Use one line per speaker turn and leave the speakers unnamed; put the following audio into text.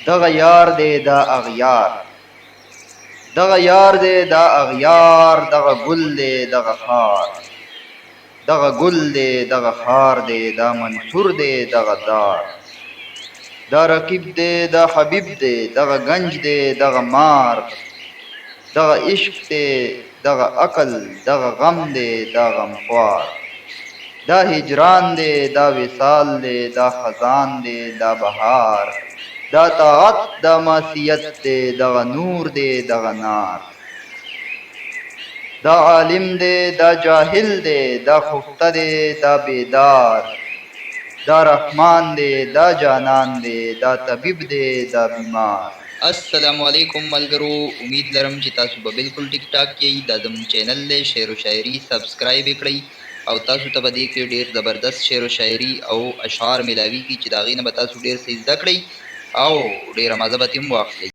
دغه یار دی دا اغیار، دغه یار دی دا اغیار، دغه ګل دی دغه خار، دغه ګل دی دغه خار دی، دا منصور دی دغه دار، دا رقیب دی دا حبیب دی، دغه گنج دی دغه مار، دغه عشق دی دغه عقل، دغه غم دی دا غمخوار، دا هجران دی دا وصال دی دا خزان دی دا بهار، دا طاعت دا معصیت دی دغه نور دی دغه نار، دا عالم دی دا جاهل دی دا خفته دی دا بیدار، دا رحمان دی دا جانان دی دا طبیب دی دا بیمار.
السلام علیکم ملګرو، امید لرم چې تاسو به بالکل ټیک ټاک یئ. دا زموږ چینل دی شعر و شاعري، سبسکرایب یې کړئ او تاسو ته به دې کې ډېر زبردست شعر و شاعري او اشعار میلاویږي چې د هغې نه به تاسو ډېر څه زده کړئ او ډېره مزه به ترې هم واخلئ.